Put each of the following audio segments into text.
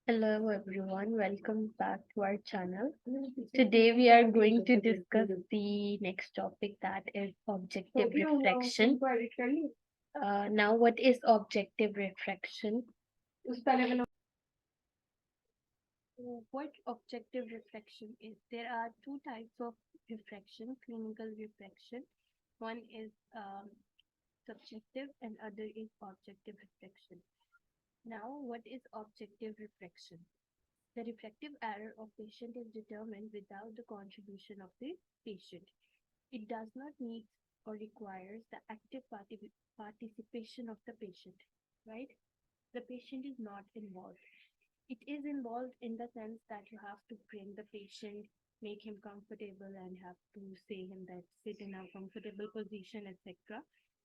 Hello everyone, welcome back to our channel. Today we are going to discuss the next topic, that is objective refraction. Now what is objective refraction? What objective refraction is? There are two types of refraction: clinical refraction. One is subjective and other is objective refraction. Now what is objective refraction? The refractive error of patient is determined without the contribution of the patient. It does not need or requires the active participation of the patient, right? The patient is not involved. It is involved in the sense that you have to bring the patient, make him comfortable, and have to say him that sit in a comfortable position, etc.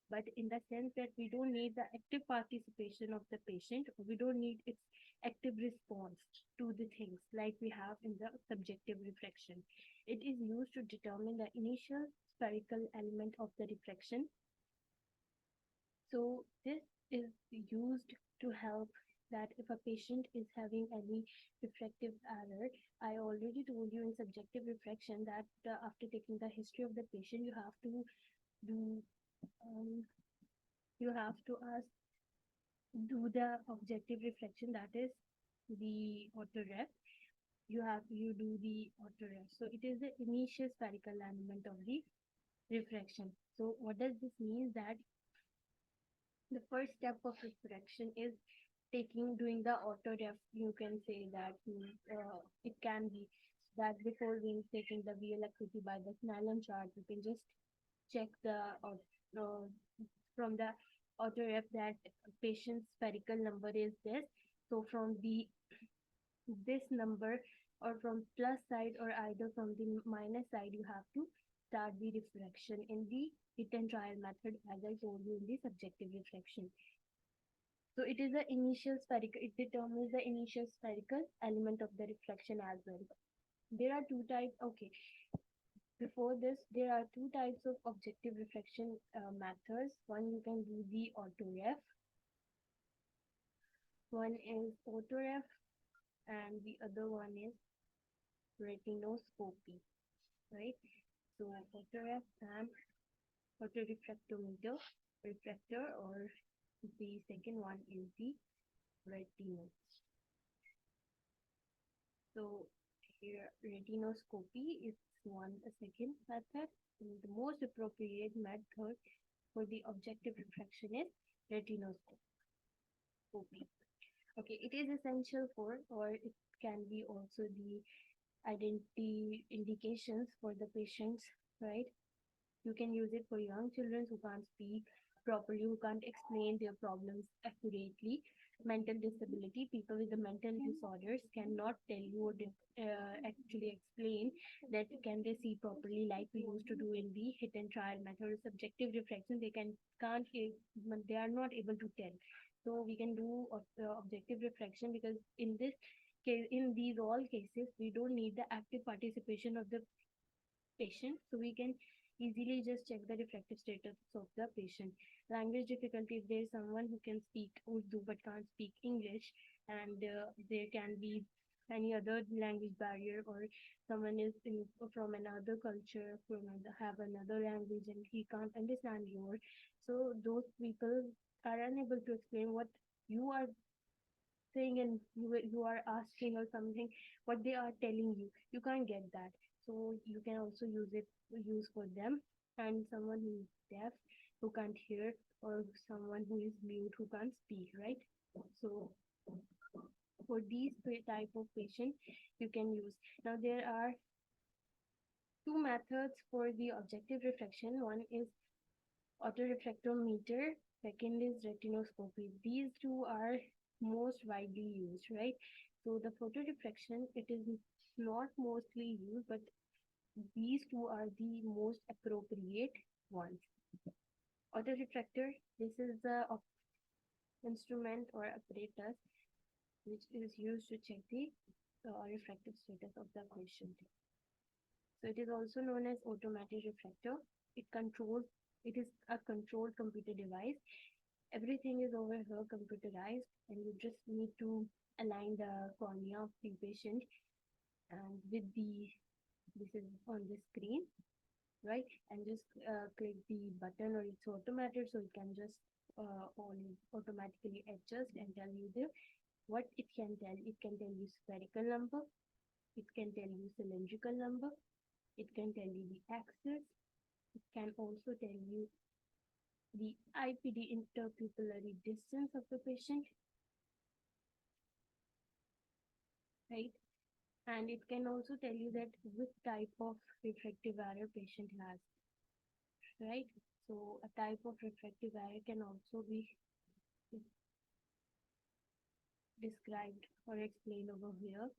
But in the sense that we don't need the active participation of the patient, we don't need its active response to the things like we have in the subjective refraction. It is used to determine the initial spherical element of the refraction. So this is used to help that if a patient is having any refractive error. I already told you in subjective refraction that after taking the history of the patient, do um, you have to ask do the objective refraction, that is the autoref. You do the autoref. So it is the initial spherical element of the refraction. So what does this mean? That the first step of refraction is doing the autoref. You can say that it can be that before we taking the VL activity by the Snellen chart, you can just check the from the autoref that patient's spherical number is this. So from the this number, or from plus side or either from the minus side, you have to start the refraction in the hit and trial method, as I told you in the subjective refraction. So it is the initial spherical, it determines the initial spherical element of the refraction as well. There are two types. Okay, before this, there are two types of objective refraction methods. One, you can do the autoref. One is autoref, and the other one is retinoscopy, right? So autoref and autorefractometer, refractor, or the second one is the retinos. So here retinoscopy is a second method. And the most appropriate method for the objective refraction is retinoscopy. Okay, it is essential for, or it can be also the identity indications for the patients, right? You can use it for young children who can't speak properly, who can't explain their problems accurately. Mental disability, people with the mental disorders cannot tell you or actually explain that can they see properly like we used to do in the hit and trial method or subjective refraction. They are not able to tell. So we can do objective refraction, because in this case, in these all cases, we don't need the active participation of the patient, so we can easily just check the refractive status of the patient. Language difficulty, if there is someone who can speak Urdu but can't speak English, and there can be any other language barrier, or someone is from another culture, have another language, and he can't understand yours. So those people are unable to explain what you are saying, and you are asking or something, what they are telling you, you can't get that. So you can also use for them. And someone who is deaf, who can't hear, or someone who is mute, who can't speak, right? So for these type of patient, you can use. Now there are two methods for the objective refraction. One is autorefractometer, second is retinoscopy. These two are most widely used, right? So the photorefraction, it is not mostly used, but these two are the most appropriate ones. Autorefractor, this is the instrument or apparatus which is used to check the refractive status of the patient. So it is also known as automatic refractor. It is a controlled computer device. Everything is over here computerized, and you just need to align the cornea of the patient, and with the this is on the screen, right? And just click the button, or it's automated, so it can just automatically adjust and tell you the what it can tell. It can tell you spherical number, it can tell you cylindrical number, it can tell you the axis, it can also tell you the IPD, interpupillary distance of the patient, right? And it can also tell you that which type of refractive error patient has, right? So a type of refractive error can also be described or explained over here.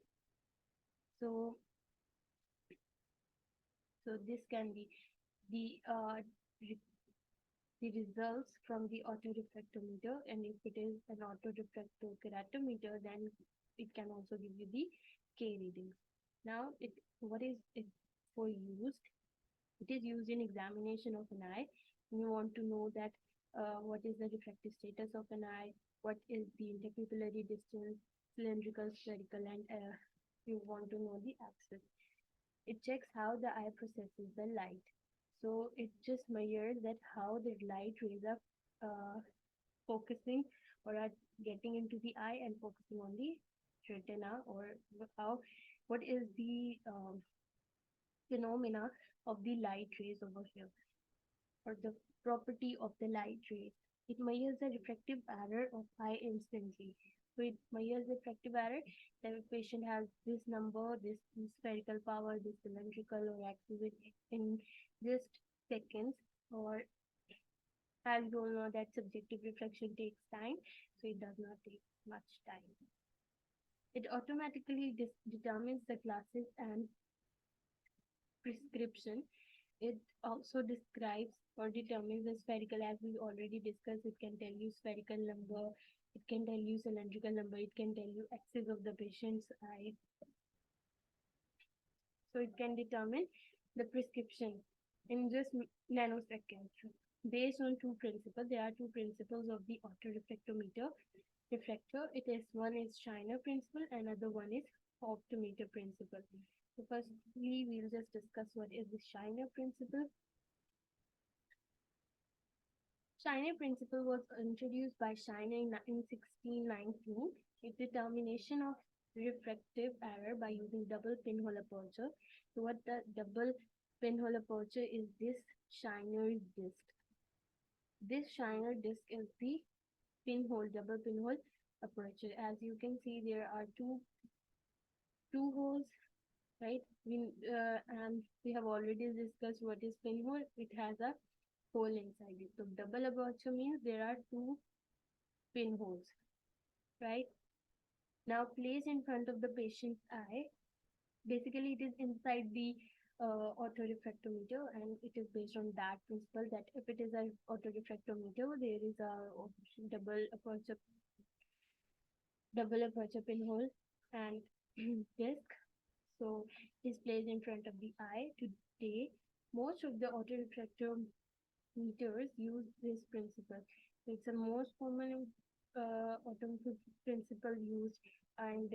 So, this can be the the results from the autorefractometer, and if it is an autorefractometer, then it can also give you the K readings. Now, what is it for used? It is used in examination of an eye. You want to know that what is the refractive status of an eye, what is the interpupillary distance, cylindrical, spherical, and you want to know the axis. It checks how the eye processes the light. So it just measures that how the light rays are focusing or are getting into the eye and focusing on the retina, or how what is the phenomena of the light rays over here, or the property of the light rays. It measures the refractive error of eye instantly. So it measures the refractive error. The patient has this number, this spherical power, this cylindrical or axis in just seconds, or as you all know that subjective refraction takes time, so it does not take much time. It automatically determines the classes and prescription. It also describes or determines the spherical, as we already discussed. It can tell you spherical number, it can tell you cylindrical number, it can tell you axis of the patient's eye. So it can determine the prescription in just nanoseconds. Based on two principles, there are two principles of the autorefractometer refractor. It is one is Shiner principle, another one is Optometer principle. So firstly, we'll just discuss what is the Shiner principle. Shiner principle was introduced by Shiner in 1619. Its determination of refractive error by using double pinhole aperture. So what the double pinhole aperture is, this Shiner's disc. This Shiner disc is the double pinhole aperture. As you can see, there are two holes, right? And we have already discussed what is pinhole. It has a hole inside it. So double aperture means there are two pinholes, right? Now placed in front of the patient's eye. Basically, it is inside the autorefractometer, and it is based on that principle that if it is an autorefractometer, there is a double aperture pinhole and disc. So it is placed in front of the eye. Today, most of the autorefractometers use this principle. It's the most common principle used, and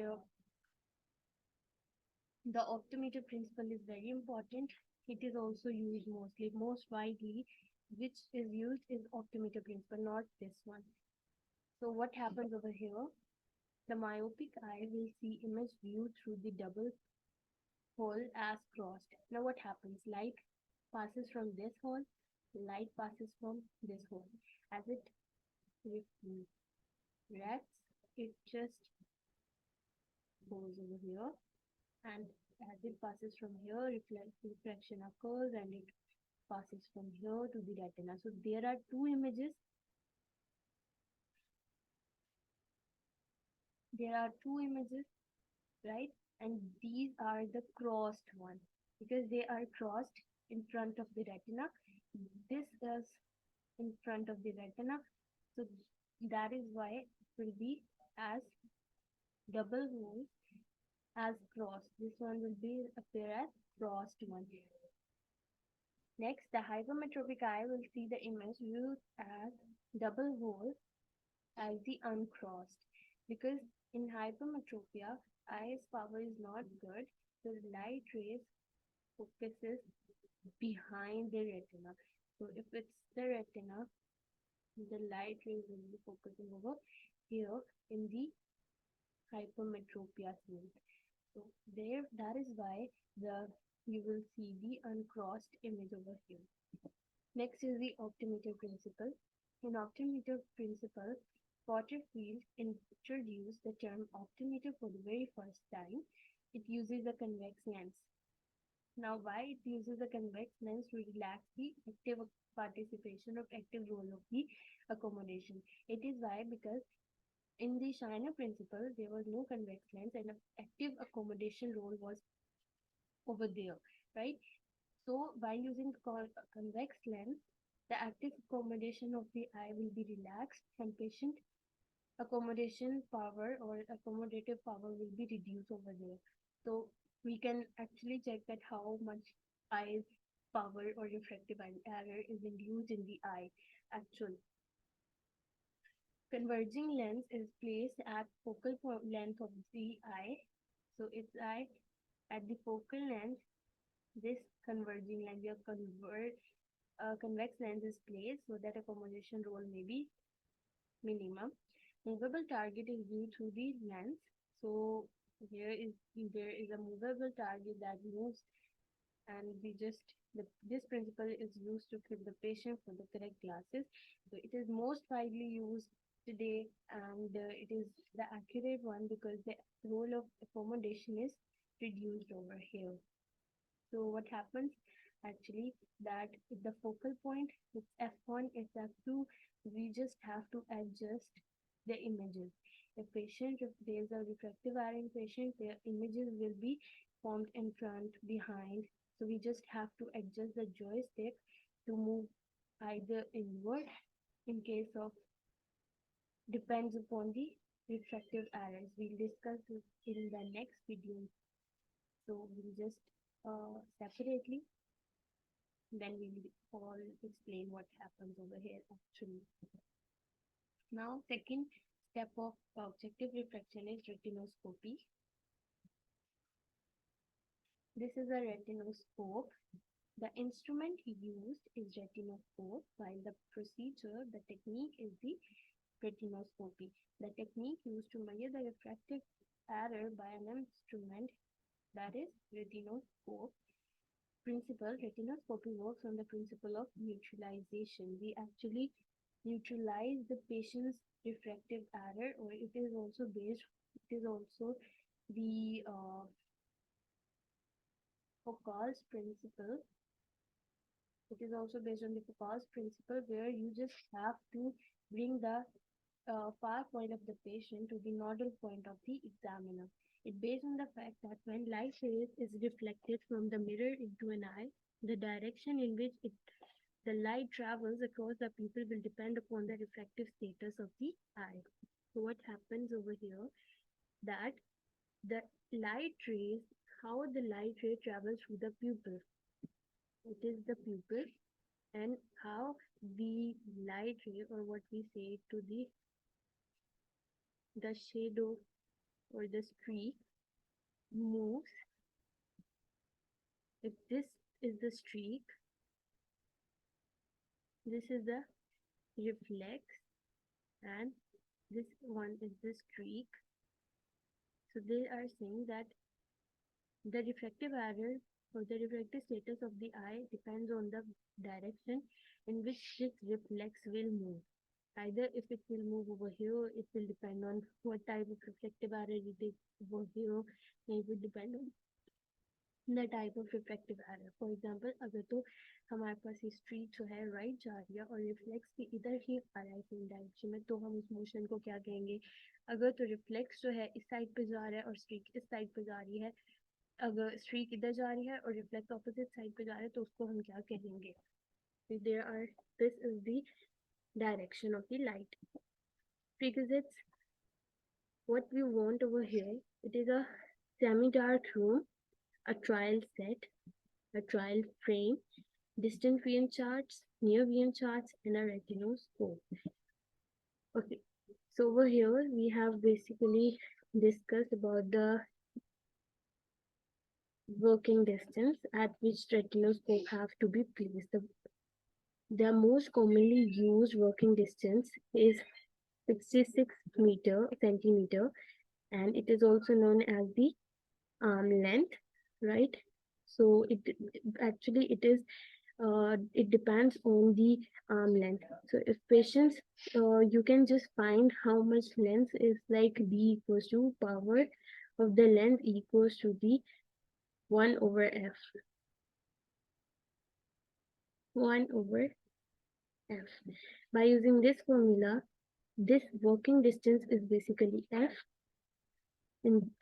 the optometer principle is very important. It is also used most widely, which is used is optometer principle, not this one. So what happens over here? The myopic eye will see image view through the double hole as crossed. Now what happens? Light passes from this hole, light passes from this hole. As it refracts, it just goes over here, and as it passes from here, refraction occurs, and it passes from here to the retina. So there are two images. Right? And these are the crossed ones because they are crossed in front of the retina. This is in front of the retina. So that is why it will be as double hole as crossed. This one will be appear as crossed one. Next, the hypermetropic eye will see the image viewed as double hole as the uncrossed, because in hypermetropia, eye's power is not good. The light rays focuses behind the retina. So if it's the retina, the light rays will be focusing over here in the hypermetropia scene. So there, that is why you will see the uncrossed image over here. Next is the optometer principle. In optometer principle, Porterfield introduced the term optometer for the very first time. It uses a convex lens. Now, why it uses a convex lens to relax the active participation of active role of the accommodation. It is why, because in the Shiner principle, there was no convex lens and an active accommodation role was over there, right? So by using the convex lens, the active accommodation of the eye will be relaxed and patient accommodation power or accommodative power will be reduced over there. So we can actually check that how much eye power or refractive error is induced in the eye actually. Converging lens is placed at focal length of the eye. So it's eye at the focal length. This converging lens, your convex lens is placed so that accommodation role may be minimum. Movable target is viewed through the lens. So there is a movable target that moves, and this principle is used to fit the patient for the correct glasses. So it is most widely used today, and it is the accurate one because the role of accommodation is reduced over here. So what happens actually that the focal point it's f1, it's f2, we just have to adjust the images. If there's a refractive error in patient, their images will be formed in front, behind. So we just have to adjust the joystick to move either inward in case of depends upon the refractive errors. We'll discuss this in the next video. So we'll just separately, then we will all explain what happens over here actually. Now, second step of objective refraction is retinoscopy. This is a retinoscope. The instrument used is retinoscope, while the procedure, the technique is the retinoscopy. The technique used to measure the refractive error by an instrument, that is retinoscope. Principle, retinoscopy works on the principle of neutralization. We actually neutralize the patient's refractive error, or it is also the Foucault's principle. It is also based on the Foucault's principle, where you just have to bring the far point of the patient to the nodal point of the examiner. It based on the fact that when light rays is reflected from the mirror into an eye, the direction in which the light travels across the pupil will depend upon the refractive status of the eye. So what happens over here, that the light rays, how the light ray travels through the pupil. It is the pupil, and how the light ray, or what we say to the shadow or the streak moves. If this is the streak, this is the reflex, and this one is the streak. So they are saying that the refractive error or the refractive status of the eye depends on the direction in which this reflex will move. Either if it will move over here, it will depend on what type of refractive error it is over here, and it will depend on the type of refractive error. For example, अगर तो हमारे पास ये streak जो है right जा रही है और रिफ्लेक्स भी इधर ही आ रहा है सेम डायरेक्शन में, तो हम उस मोशन को क्या कहेंगे? अगर तो रिफ्लेक्स जो है इस साइड पे जा रहा है और स्ट्रीक इस साइड पे जा रही है, अगर स्ट्रीक इधर जा रही है और रिफ्लेक्स ऑपोजिट साइड पे जा रहा है, तो उसको हम क्या कहेंगे? This is the direction of the light, because it's what we want over here. It is a semi-dark room, a trial set, a trial frame, distant viewing charts, near viewing charts, and a retinoscope. Okay, So over here we have basically discussed about the working distance at which retinoscope have to be placed. The most commonly used working distance is 66 centimeter, and it is also known as the arm length, right? So it depends on the arm length. So if patients, you can just find how much length is like b equals to power of the length equals to the 1 over f. 1 over f. By using this formula, this working distance is basically f,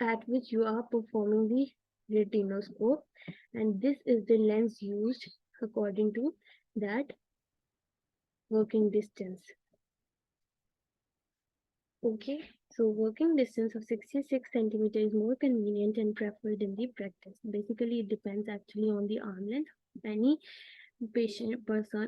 at which you are performing the retinoscope, and this is the lens used according to that working distance. Okay, so working distance of 66 centimeter is more convenient and preferred in the practice. Basically, it depends actually on the arm length. Any person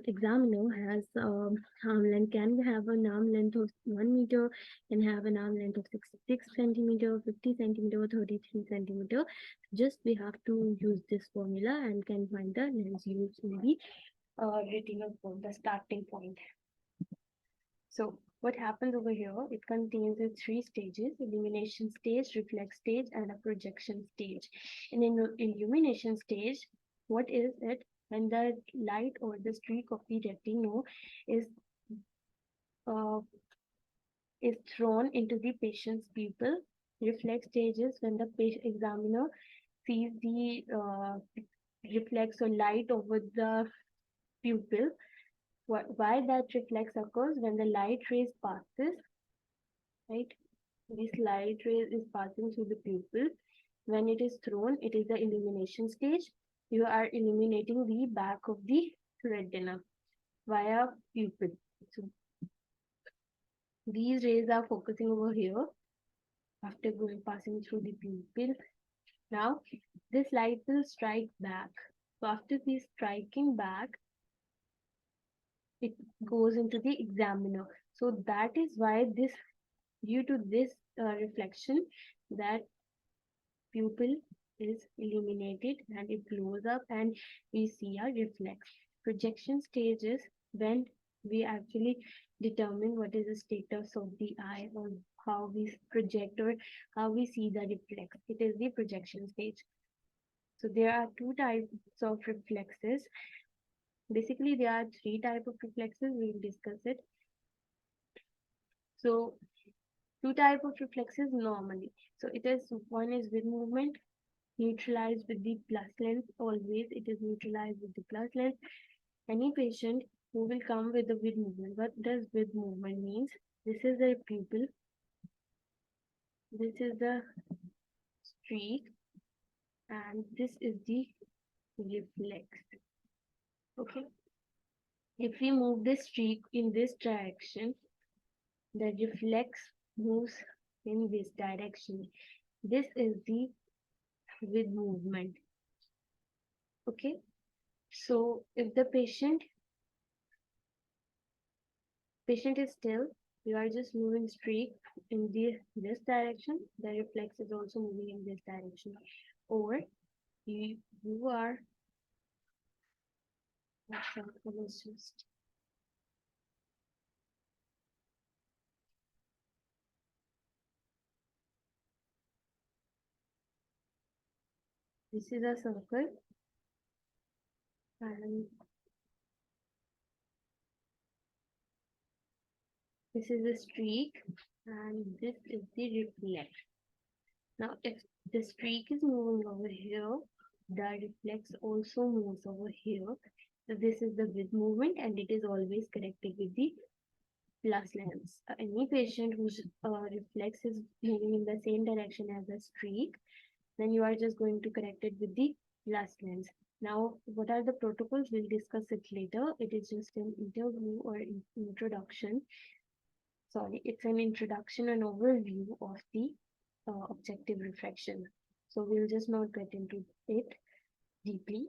examiner has arm length, can have an arm length of 1 meter, can have an arm length of 66 centimeter, 50 centimeter, 33 centimeter. Just we have to use this formula and can find the lens used in the retinal point, the starting point. So what happens over here, it contains the 3 stages: illumination stage, reflex stage, and a projection stage. In the illumination stage, what is it? When the light or the streak of the retinol is uh, is thrown into the patient's pupil. Reflex stage is when the patient examiner sees the reflex or light over the pupil. Why that reflex occurs? When the light rays passes, right? This light ray is passing through the pupil. When it is thrown, it is the illumination stage. You are illuminating the back of the retina via pupil. So these rays are focusing over here after passing through the pupil. Now this light will strike back. So after this striking back, it goes into the examiner. So that is why this, due to this reflection, that pupil is illuminated and it glows up and we see a reflex. Projection stage is when we actually determine what is the status of the eye or how we project or how we see the reflex. It is the projection stage. So there are 2 types of reflexes. Basically, there are 3 types of reflexes. We will discuss it. So 2 types of reflexes normally. So it is, one is with movement, neutralized with the plus lens. Always it is neutralized with the plus lens. Any patient who will come with the with movement. What does with movement means? This is the pupil. This is the streak, and this is the reflex. Okay. If we move the streak in this direction, the reflex moves in this direction. This is the with movement. Okay. So if the patient is still, you are just moving streak in this direction, the reflex is also moving in this direction. Or you are, let's just, this is a circle and this is a streak and this is the reflex. Now if the streak is moving over here, the reflex also moves over here. So this is the with movement and it is always corrected with the plus lens. Any patient whose reflex is moving in the same direction as the streak, then you are just going to correct it with the plus lens. Now, what are the protocols? We'll discuss it later. It is just an interview or introduction. Sorry, it's an introduction and overview of the objective refraction. So we'll just not get into it deeply.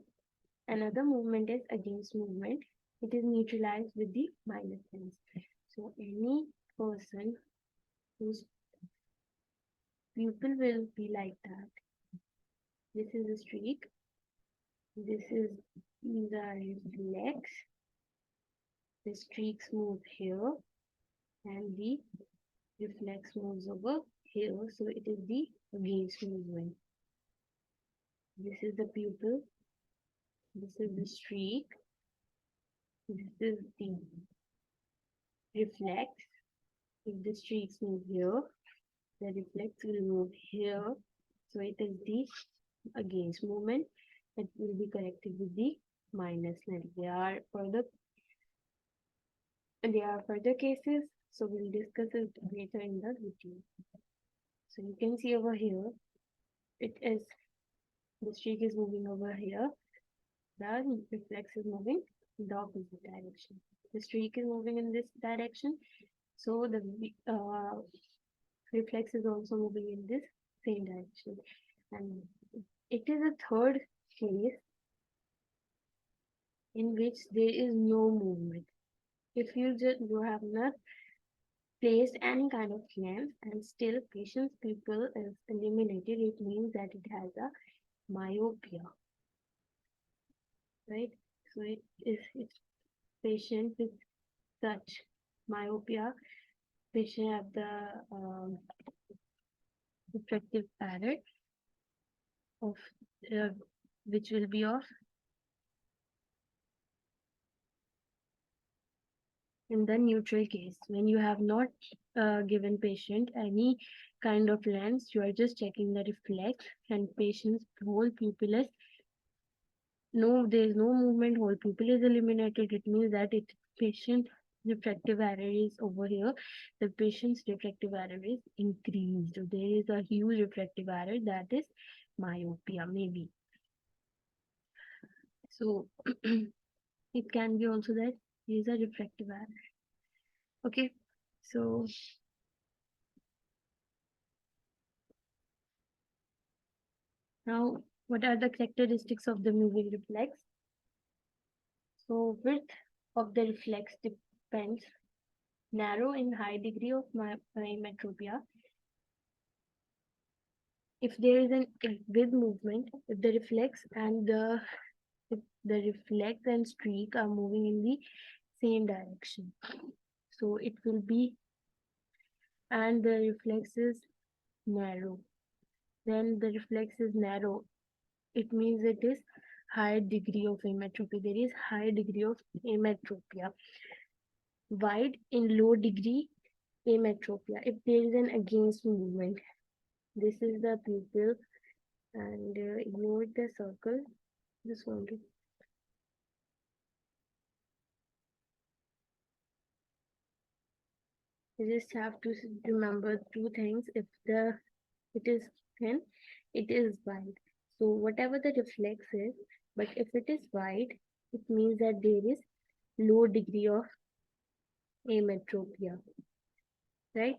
Another movement is against movement. It is neutralized with the minus lens. So any person whose pupil will be like that. This is a streak. These are reflex. The streaks move here and the reflex moves over here. So it is the gaze movement. This is the pupil. This is the streak. This is the reflex. If the streaks move here, the reflex will move here. So it is the against movement that will be corrected with the minus line. There are further cases, so we'll discuss it later in the video. So you can see over here, the streak is moving over here, the reflex is moving in the opposite direction. The streak is moving in this direction, so the reflex is also moving in this same direction. And it is a third case in which there is no movement. If you have not placed any kind of lens and still patient's pupil is illuminated, it means that it has a myopia, right? So it's patient with such myopia, patient have the refractive error of which will be of in the neutral case. When you have not given patient any kind of lens, you are just checking the reflex and patient's whole pupil is there is no movement, whole pupil is illuminated. It means that patient refractive error is over here. The patient's refractive error is increased. There is a huge refractive error, that is myopia maybe. So it can be also that there is a refractive error. Okay, so now what are the characteristics of the moving reflex? So width of the reflex depends narrow in high degree of metropia. If there is an with movement, if the reflex and streak are moving in the same direction, so it will be, and the reflex is narrow, then the reflex is narrow, it means it is high degree of ametropia. There is high degree of ametropia. Wide in low degree ametropia. If there is an against movement, this is the pupil, and ignore the circle. Just want to you just have to remember two things. If it is thin, it is wide. So whatever the reflex is, but if it is wide, it means that there is low degree of ametropia, right?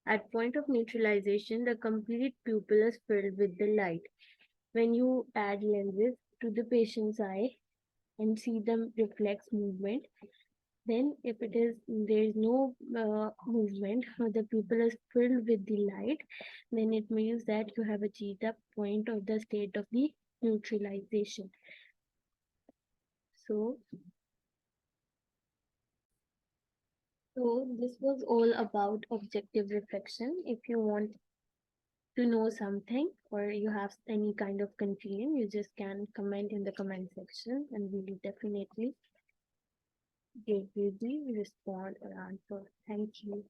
At point of neutralization, the complete pupil is filled with the light. When you add lenses to the patient's eye and see the reflex movement, then if there is no movement, the pupil is filled with the light, then it means that you have achieved the point of the state of the neutralization. So this was all about objective refraction. If you want to know something or you have any kind of confusion, you just can comment in the comment section and we will definitely give you the response or answer. Thank you.